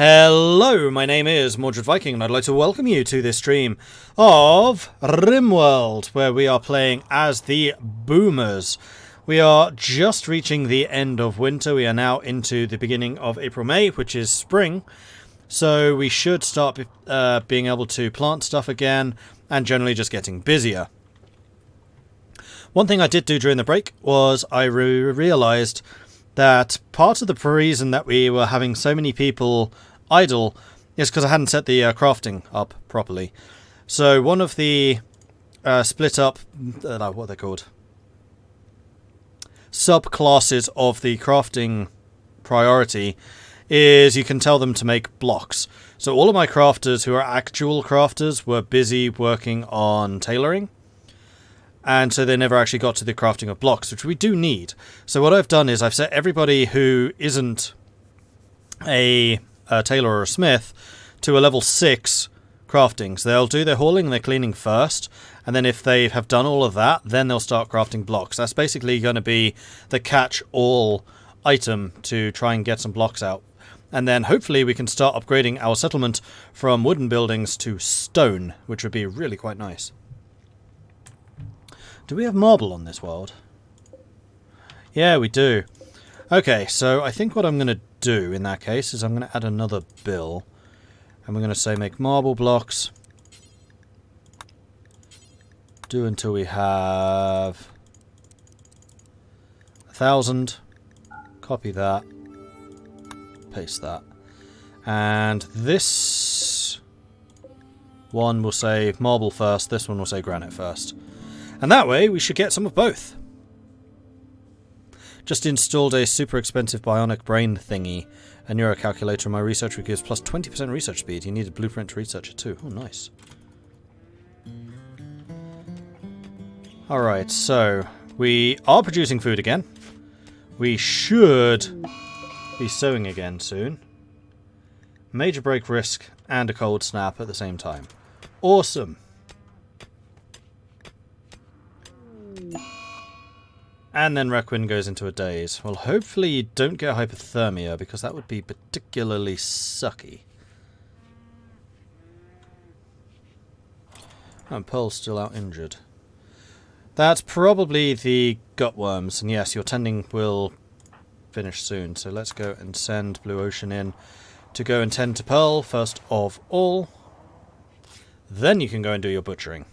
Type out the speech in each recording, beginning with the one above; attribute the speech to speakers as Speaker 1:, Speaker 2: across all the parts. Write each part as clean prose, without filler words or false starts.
Speaker 1: Hello, my name is Mordred Viking, and I'd like to welcome you to this stream of RimWorld, where we are playing as the Boomers. We are just reaching the end of winter. We are now into the beginning of April-May, which is spring. So we should start being able to plant stuff again, and generally just getting busier. One thing I did do during the break was I realised that part of the reason that we were having so many people idle is because I hadn't set the crafting up properly. So one of the split up, what are they called? Subclasses of the crafting priority is you can tell them to make blocks. So all of my crafters who are actual crafters were busy working on tailoring. And so they never actually got to the crafting of blocks, which we do need. So what I've done is I've set everybody who isn't a tailor or a smith to a level 6 crafting. So they'll do their hauling and their cleaning first. And then if they have done all of that, then they'll start crafting blocks. That's basically going to be the catch-all item to try and get some blocks out. And then hopefully we can start upgrading our settlement from wooden buildings to stone, which would be really quite nice. Do we have marble on this world? Yeah, we do. Okay, so I think what I'm going to do in that case is I'm going to add another bill. And we're going to say make marble blocks. Do until we have 1,000. Copy that. Paste that. And this one will say marble first. This one will say granite first. And that way, we should get some of both. Just installed a super expensive bionic brain thingy. A neurocalculator in my research which gives plus 20% research speed. You need a blueprint to research it too. Oh, nice. Alright, so we are producing food again. We should be sowing again soon. Major break risk and a cold snap at the same time. Awesome. And then Requin goes into a daze. Well, hopefully you don't get hypothermia, because that would be particularly sucky. And Pearl's still out injured. That's probably the gutworms. And yes, your tending will finish soon. So let's go and send Blue Ocean in to go and tend to Pearl first of all. Then you can go and do your butchering.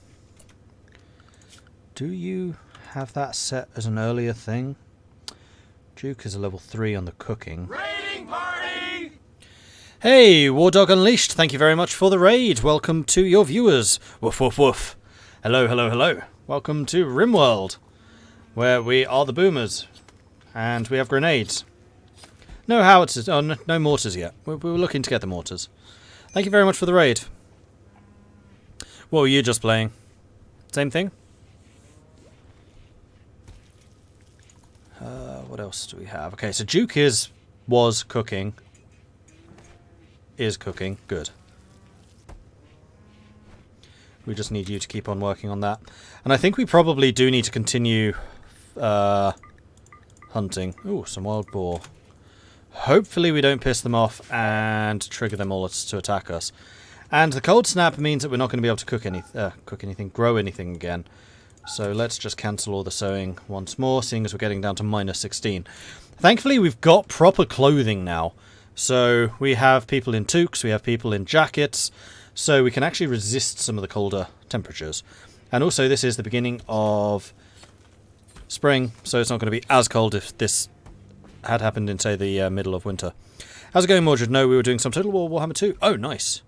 Speaker 1: Do you have that set as an earlier thing? Duke is a level 3 on the cooking.
Speaker 2: Raiding party!
Speaker 1: Hey, War Dog Unleashed, thank you very much for the raid. Welcome to your viewers. Woof, woof, woof. Hello, hello, hello. Welcome to RimWorld, where we are the Boomers. And we have grenades. No howitzers. Oh, no mortars yet. We were looking to get the mortars. Thank you very much for the raid. What were you just playing? Same thing? What else do we have? Okay, so Duke was cooking. Is cooking. Good. We just need you to keep on working on that. And I think we probably do need to continue hunting. Ooh, some wild boar. Hopefully we don't piss them off and trigger them all to attack us. And the cold snap means that we're not going to be able to cook anything, grow anything again. So let's just cancel all the sewing once more, seeing as we're getting down to minus 16. Thankfully, we've got proper clothing now. So we have people in toques, we have people in jackets, so we can actually resist some of the colder temperatures. And also, this is the beginning of spring, so it's not going to be as cold if this had happened in, say, the middle of winter. How's it going, Mordred? No, we were doing some Total War Warhammer 2. Oh, nice.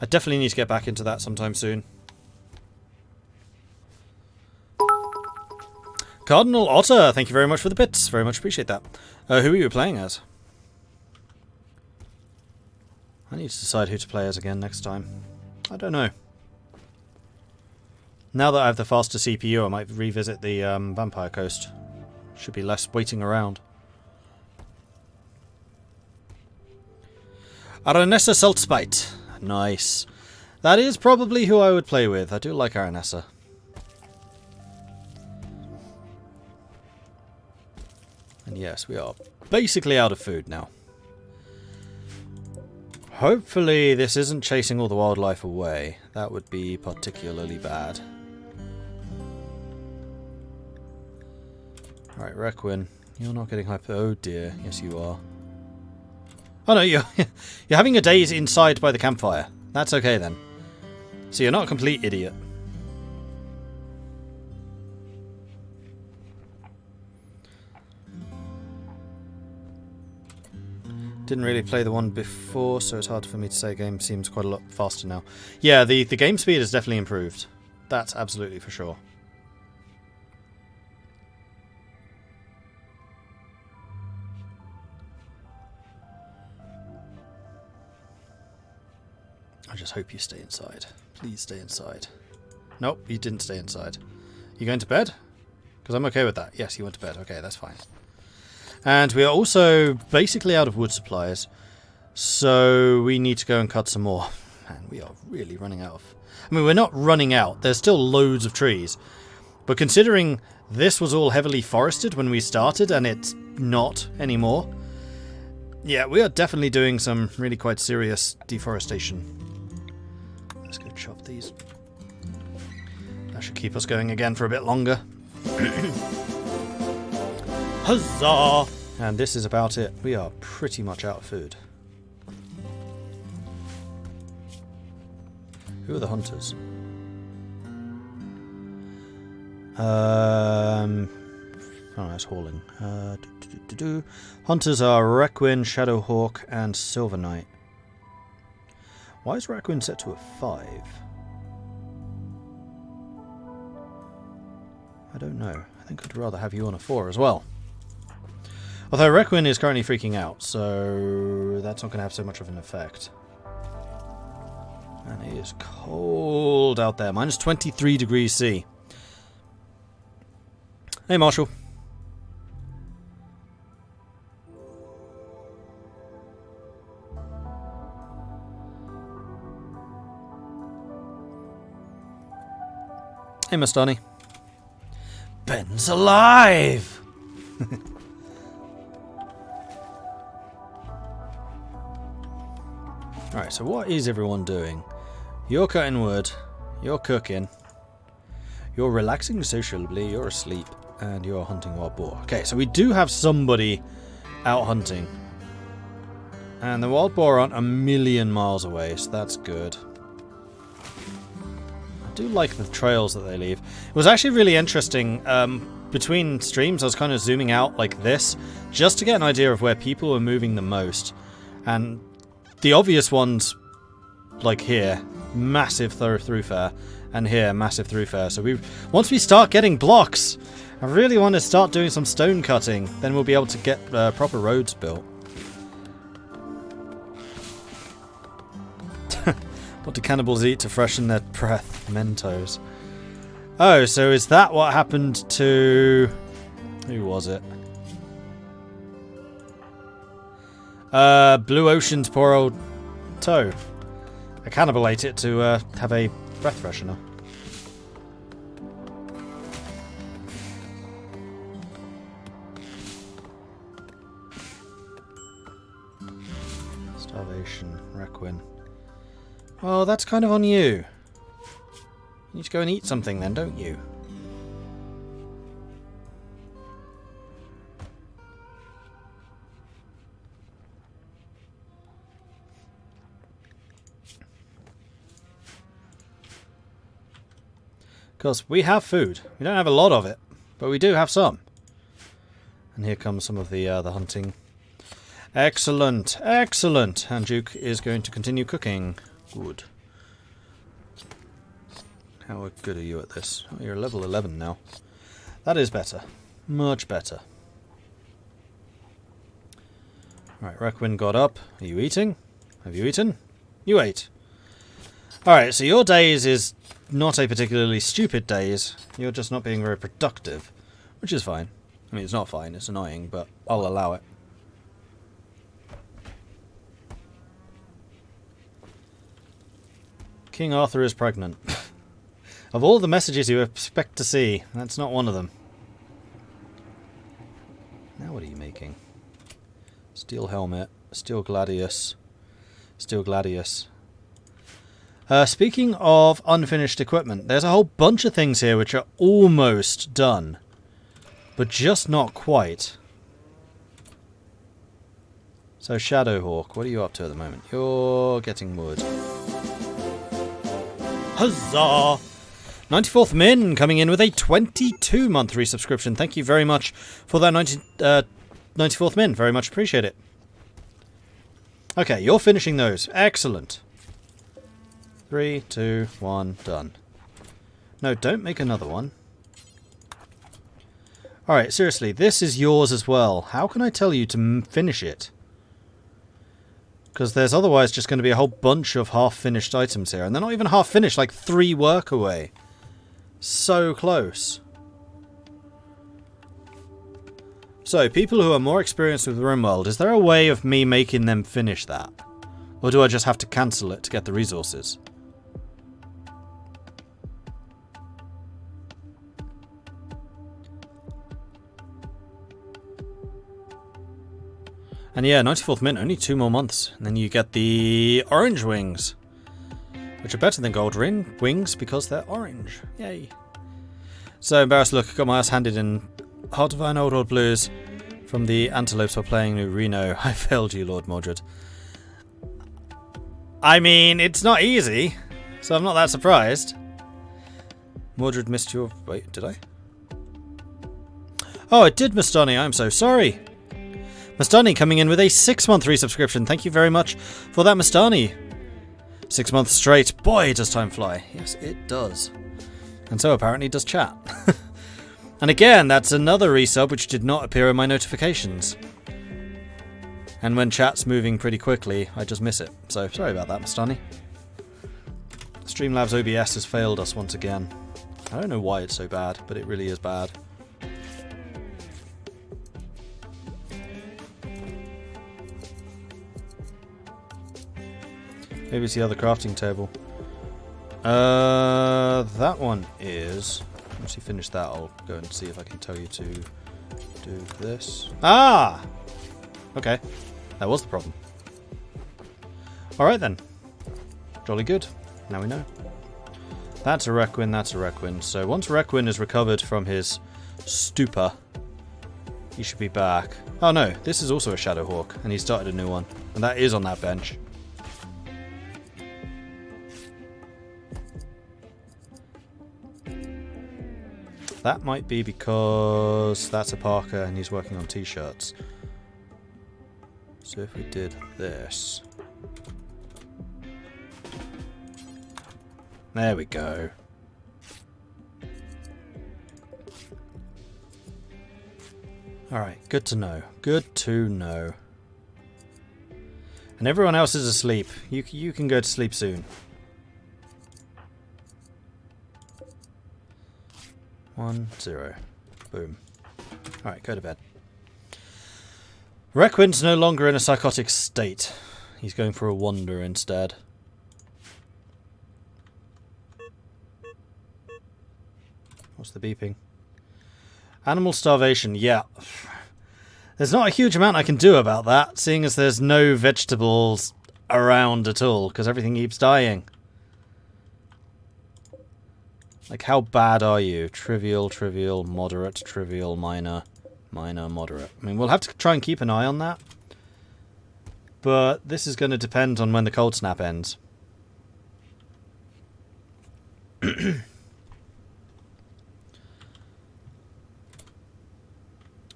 Speaker 1: I definitely need to get back into that sometime soon. Cardinal Otter, thank you very much for the bits. Very much appreciate that. Who are you playing as? I need to decide who to play as again next time. I don't know. Now that I have the faster CPU, I might revisit the Vampire Coast. Should be less waiting around. Aranessa Saltspite. Nice. That is probably who I would play with. I do like Aranessa. And yes, we are basically out of food now. Hopefully this isn't chasing all the wildlife away. That would be particularly bad. Alright, Requin. You're not getting hyper... Oh dear. Yes, you are. Oh no, you're having your days inside by the campfire. That's okay then. So you're not a complete idiot. Didn't really play the one before, so it's hard for me to say. Game seems quite a lot faster now. Yeah, the game speed has definitely improved. That's absolutely for sure. I just hope you stay inside. Please stay inside. Nope, you didn't stay inside. You going to bed? Because I'm okay with that. Yes, you went to bed. Okay, that's fine. And we are also basically out of wood supplies, so we need to go and cut some more. Man, we are really running out of... I mean, we're not running out. There's still loads of trees. But considering this was all heavily forested when we started, and it's not anymore, yeah, we are definitely doing some really quite serious deforestation. Let's go chop these. That should keep us going again for a bit longer. Huzzah! And this is about it. We are pretty much out of food. Who are the hunters? Oh, that's hauling. Hunters are Requin, Shadowhawk, and Silver Knight. Why is Requin set to a 5? I don't know. I think I'd rather have you on a 4 as well. Although Requin is currently freaking out, so that's not going to have so much of an effect. And it is cold out there. Minus 23 degrees C. Hey, Marshall. Hey, Mustani. Ben's alive! Alright, so what is everyone doing? You're cutting wood, you're cooking, you're relaxing sociably, you're asleep, and you're hunting wild boar. Okay, so we do have somebody out hunting. And the wild boar aren't a million miles away, so that's good. I do like the trails that they leave. It was actually really interesting. Between streams, I was kind of zooming out like this, just to get an idea of where people were moving the most. And the obvious ones, like here, massive thoroughfare, and here, massive thoroughfare. So once we start getting blocks, I really want to start doing some stone cutting. Then we'll be able to get proper roads built. What do cannibals eat to freshen their breath? Mentos. Oh, so is that what happened to... Who was it? Blue Ocean's poor old toe. A cannibal ate it to have a breath freshener. Starvation, Requin. Well, that's kind of on you. You need to go and eat something then, don't you? Because we have food. We don't have a lot of it, but we do have some. And here comes some of the hunting. Excellent, excellent. And Duke is going to continue cooking. Good. How good are you at this? Oh, you're level 11 now. That is better. Much better. Alright, Requin got up. Are you eating? Have you eaten? You ate. Alright, so your days is not a particularly stupid days. You're just not being very productive. Which is fine. I mean, it's not fine. It's annoying, but I'll allow it. King Arthur is pregnant. Of all the messages you expect to see, that's not one of them. Now what are you making? Steel helmet, steel gladius, Steel Gladius. Speaking of unfinished equipment, there's a whole bunch of things here which are almost done. But just not quite. So Shadowhawk, what are you up to at the moment? You're getting wood. Huzzah! 94th Min coming in with a 22-month resubscription. Thank you very much for that 94th Min. Very much appreciate it. Okay, you're finishing those. Excellent. 3, 2, 1, done. No, don't make another one. Alright, seriously, this is yours as well. How can I tell you to finish it? Because there's otherwise just going to be a whole bunch of half-finished items here. And they're not even half-finished, like 3 work away. So close. So, people who are more experienced with RimWorld, is there a way of me making them finish that? Or do I just have to cancel it to get the resources? And yeah, 94th Mint, only 2 more months. And then you get the orange wings. Which are better than gold wings because they're orange. Yay. So, embarrassed look, got my ass handed in Heart of Iron Old World Blues from the Antelopes while playing New Reno. I failed you, Lord Mordred. I mean, it's not easy, so I'm not that surprised. Mordred missed your... Wait, did I? Oh, it did, Mastani. I'm so sorry. Mastani coming in with a 6-month resubscription. Thank you very much for that, Mastani. 6 months straight. Boy, does time fly. Yes, it does. And so apparently does chat. And again, that's another resub which did not appear in my notifications. And when chat's moving pretty quickly, I just miss it. So, sorry about that, Mastani. Streamlabs OBS has failed us once again. I don't know why it's so bad, but it really is bad. Maybe it's the other crafting table. That one is... Once you finish that, I'll go and see if I can tell you to do this. Ah! Okay. That was the problem. Alright then. Jolly good. Now we know. That's a Requin, that's a Requin. So once Requin is recovered from his stupor, he should be back. Oh no, this is also a Shadowhawk, and he started a new one. And that is on that bench. That might be because that's a Parker and he's working on t-shirts. So if we did this... There we go. Alright, good to know. Good to know. And everyone else is asleep. You can go to sleep soon. 1, 0. Boom. Alright, go to bed. Requin's no longer in a psychotic state. He's going for a wander instead. What's the beeping? Animal starvation, yeah. There's not a huge amount I can do about that, seeing as there's no vegetables around at all, because everything keeps dying. Like, how bad are you? Trivial, trivial, moderate, trivial, minor, minor, moderate. I mean, we'll have to try and keep an eye on that. But this is going to depend on when the cold snap ends.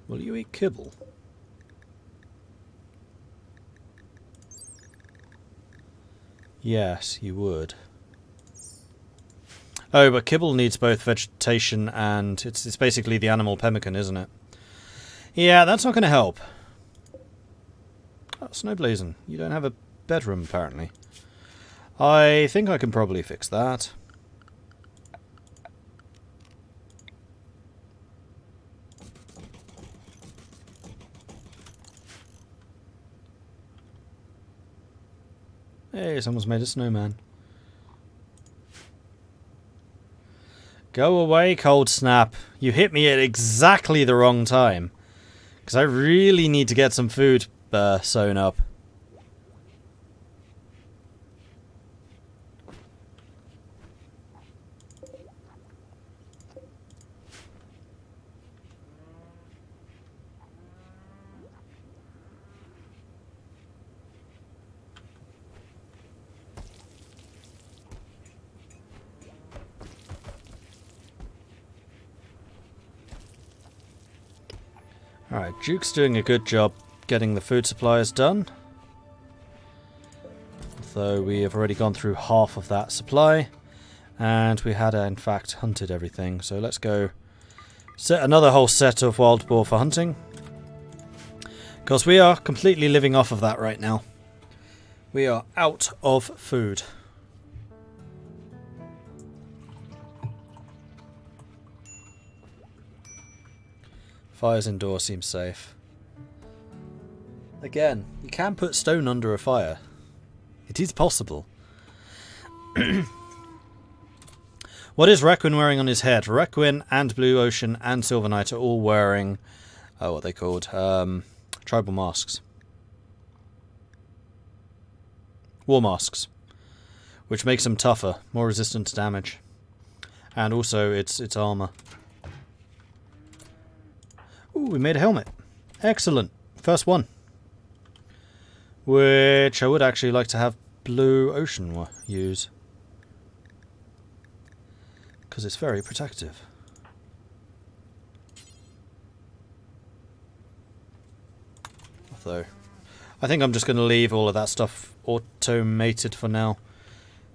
Speaker 1: Will you eat kibble? Yes, you would. Oh, but kibble needs both vegetation and... It's basically the animal pemmican, isn't it? Yeah, that's not going to help. Oh, Snowblazing. You don't have a bedroom, apparently. I think I can probably fix that. Hey, someone's made a snowman. Go away, cold snap. You hit me at exactly the wrong time. Because I really need to get some food sewn up. Alright, Duke's doing a good job getting the food supplies done. Although we have already gone through half of that supply. And we had, in fact, hunted everything. So let's go set another whole set of wild boar for hunting. Because we are completely living off of that right now. We are out of food. Fires indoors seems safe. Again, you can put stone under a fire. It is possible. What is Requin wearing on his head? Requin and Blue Ocean and Silver Knight are all wearing... Oh, what are they called? Tribal masks. War masks. Which makes them tougher, more resistant to damage. And also its armour. Ooh, we made a helmet. Excellent. First one. Which I would actually like to have Blue Ocean use. Because it's very protective. Although, I think I'm just going to leave all of that stuff automated for now.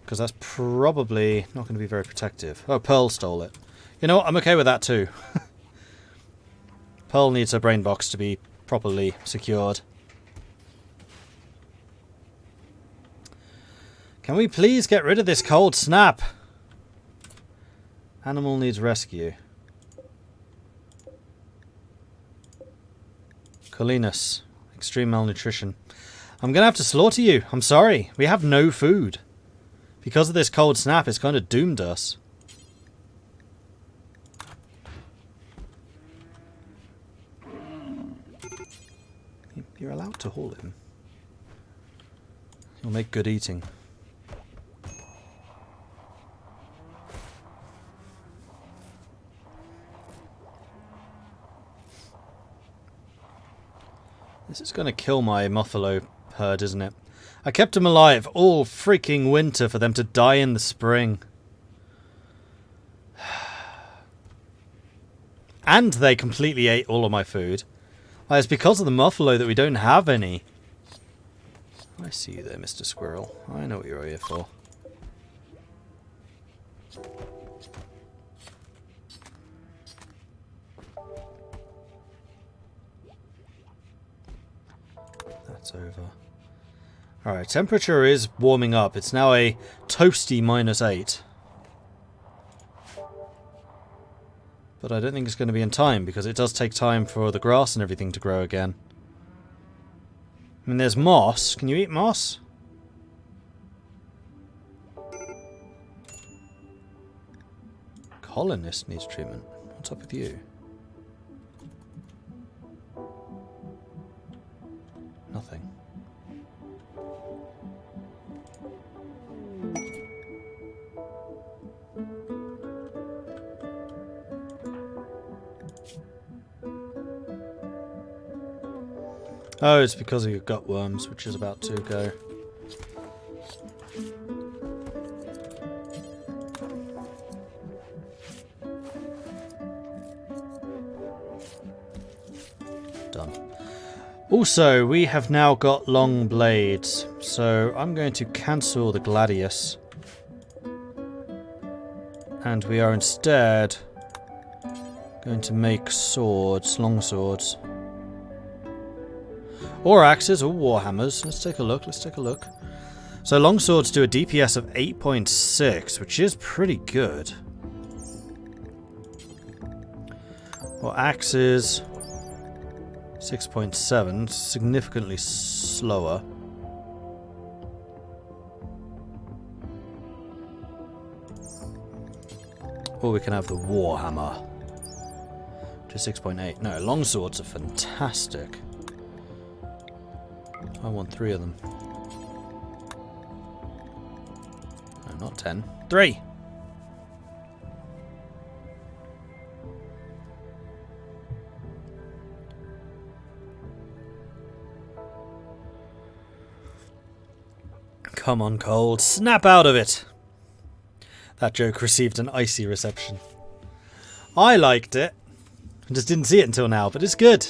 Speaker 1: Because that's probably not going to be very protective. Oh, Pearl stole it. You know what? I'm okay with that too. Pearl needs her brain box to be properly secured. Can we please get rid of this cold snap? Animal needs rescue. Colinus. Extreme malnutrition. I'm going to have to slaughter you. I'm sorry. We have no food. Because of this cold snap, it's kind of doomed us. You're allowed to haul him. You'll make good eating. This is going to kill my buffalo herd, isn't it? I kept them alive all freaking winter for them to die in the spring. And they completely ate all of my food. It's because of the buffalo that we don't have any. I see you there, Mr. Squirrel. I know what you're here for. That's over. Alright, temperature is warming up. It's now a toasty -8. But I don't think it's going to be in time, because it does take time for the grass and everything to grow again. I mean, there's moss. Can you eat moss? Colonist needs treatment. What's up with you? Nothing. Oh, it's because of your gut worms, which is about to go. Done. Also, we have now got long blades, so I'm going to cancel the gladius. And we are instead going to make swords, long swords. Or axes, or warhammers. Let's take a look, let's take a look. So longswords do a DPS of 8.6, which is pretty good. Well, axes 6.7, significantly slower. Or we can have the warhammer, which is 6.8. No, longswords are fantastic. I want 3 of them. No, not 10. 3! Come on, cold. Snap out of it! That joke received an icy reception. I liked it. I just didn't see it until now, but it's good.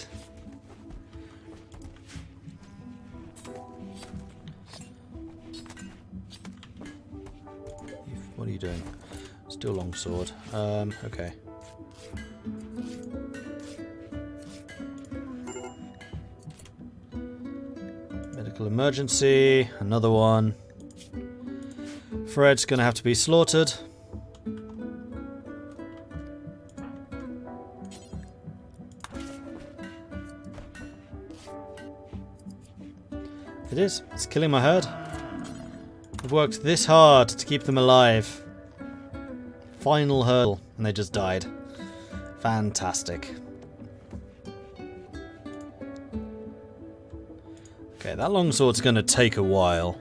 Speaker 1: longsword. Okay. Medical emergency. Another one. Fred's gonna have to be slaughtered. It is. It's killing my herd. I've worked this hard to keep them alive. Final hurdle, and they just died. Fantastic. Okay, that longsword's going to take a while.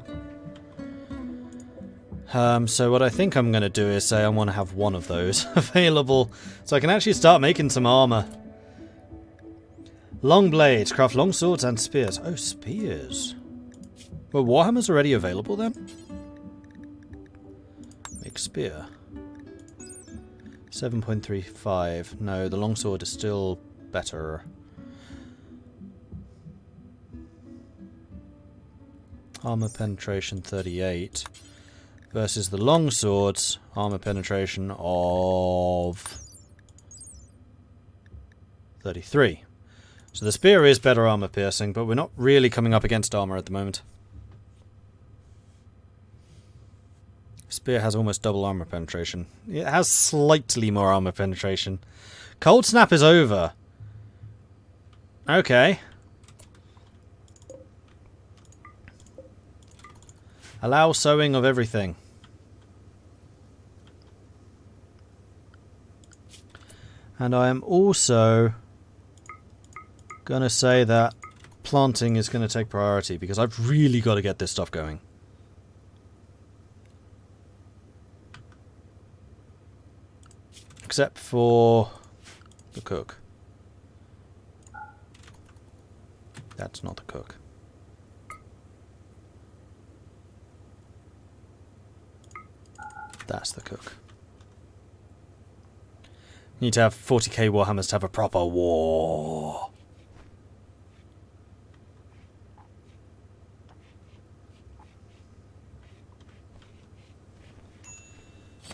Speaker 1: So what I think I'm going to do is say I want to have one of those available, so I can actually start making some armor. Long blades, craft long swords and spears. Oh, spears. Well, Warhammer's already available then? Make spear. 7.35. No, the longsword is still better. Armor penetration 38 versus the longsword's armor penetration of 33. So the spear is better armor piercing, but we're not really coming up against armor at the moment. Spear has almost double armor penetration. It has slightly more armor penetration. Cold snap is over. Okay. Allow sewing of everything. And I am also going to say that planting is going to take priority because I've really got to get this stuff going. Except for the cook. That's not the cook. That's the cook. Need to have 40k Warhammers to have a proper war.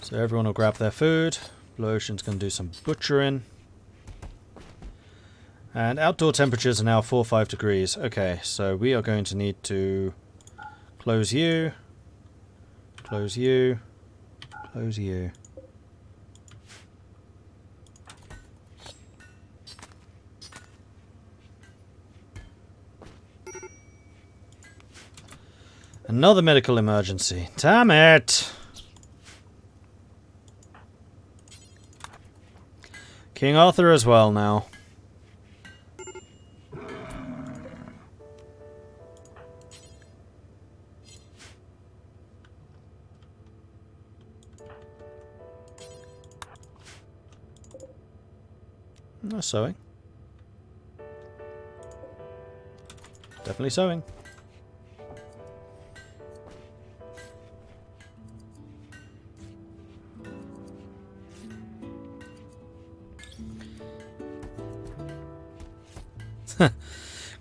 Speaker 1: So everyone will grab their food. Blue Ocean's going to do some butchering. And outdoor temperatures are now 4-5 degrees. Okay, so we are going to need to close you. Close you. Close you. Another medical emergency. Damn it! King Arthur as well now. No sewing. Definitely sewing.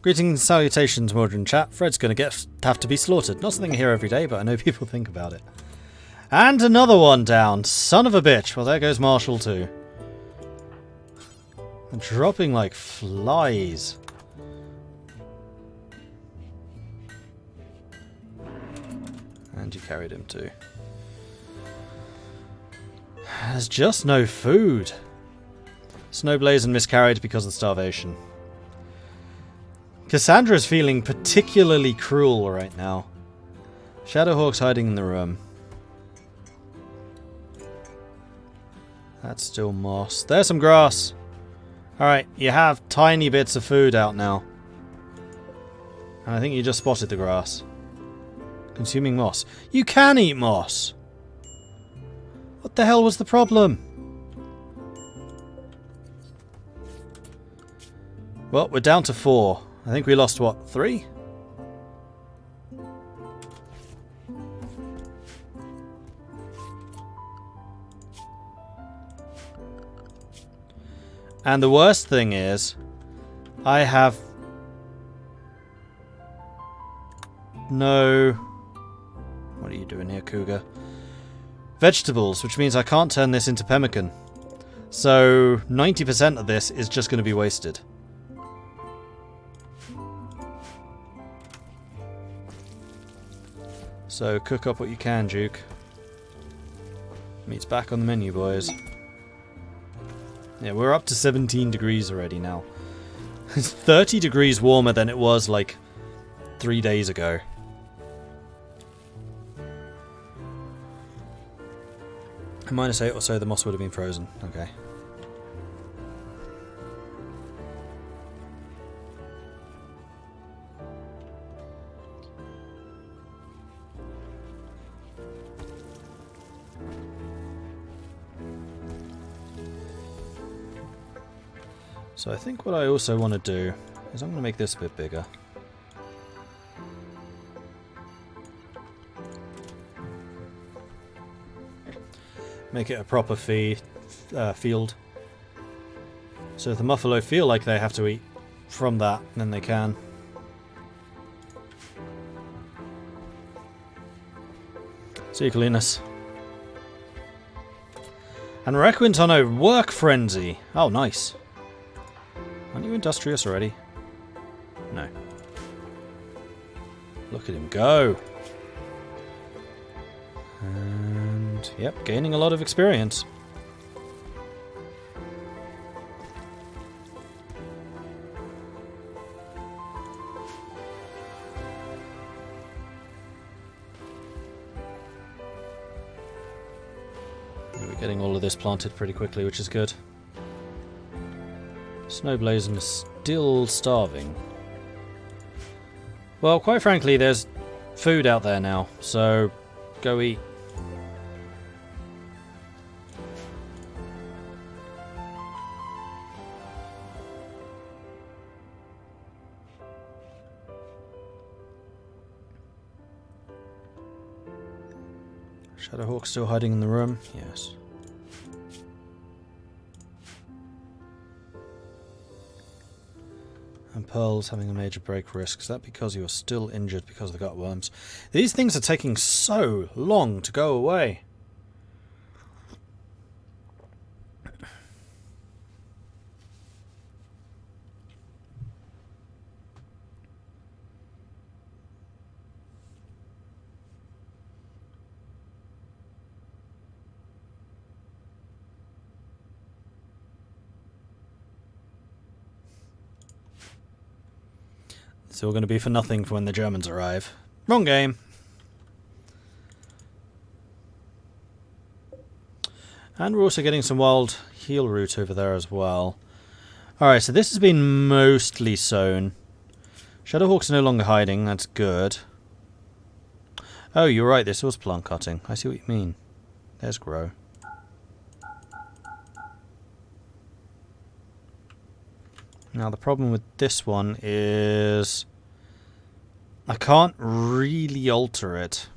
Speaker 1: Greetings and salutations, Mordred chat. Fred's going to have to be slaughtered. Not something I hear every day, but I know people think about it. And another one down. Son of a bitch. Well, there goes Marshall too. They're dropping like flies. And you carried him too. There's just no food. Snowblazing miscarried because of starvation. Cassandra's feeling particularly cruel right now. Shadowhawk's hiding in the room. That's still moss. There's some grass. Alright, you have tiny bits of food out now. And I think you just spotted the grass. Consuming moss. You can eat moss! What the hell was the problem? Well, we're down to 4. I think we lost, what, 3? And the worst thing is, I have no... What are you doing here, Cougar? vegetables, which means I can't turn this into pemmican. So 90% of this is just going to be wasted. So cook up what you can, Duke. Meat's back on the menu, boys. Yeah, we're up to 17 degrees already now. It's 30 degrees warmer than it was like 3 days ago. And -8 or so, the moss would have been frozen. Okay. So I think what I also want to do is I'm going to make this a bit bigger. Make it a proper field. So if the Muffalo feel like they have to eat from that, then they can. See you, Cleanus. And Requint on a work frenzy. Oh, nice. Aren't you industrious already? No. Look at him go. And, yep, gaining a lot of experience. We're getting all of this planted pretty quickly, which is good. Snowblazing is still starving. Well, quite frankly, there's food out there now, so go eat. Shadowhawk still hiding in the room? Yes. And Pearl's having a major break risk. Is that because you are still injured because of the gutworms? These things are taking so long to go away. It's all going to be for nothing for when the Germans arrive. Wrong game. And we're also getting some wild heal root over there as well. Alright, so this has been mostly sown. Shadowhawk's no longer hiding, that's good. Oh, you're right, this was plant cutting. I see what you mean. There's grow. Now the problem with this one is I can't really alter it.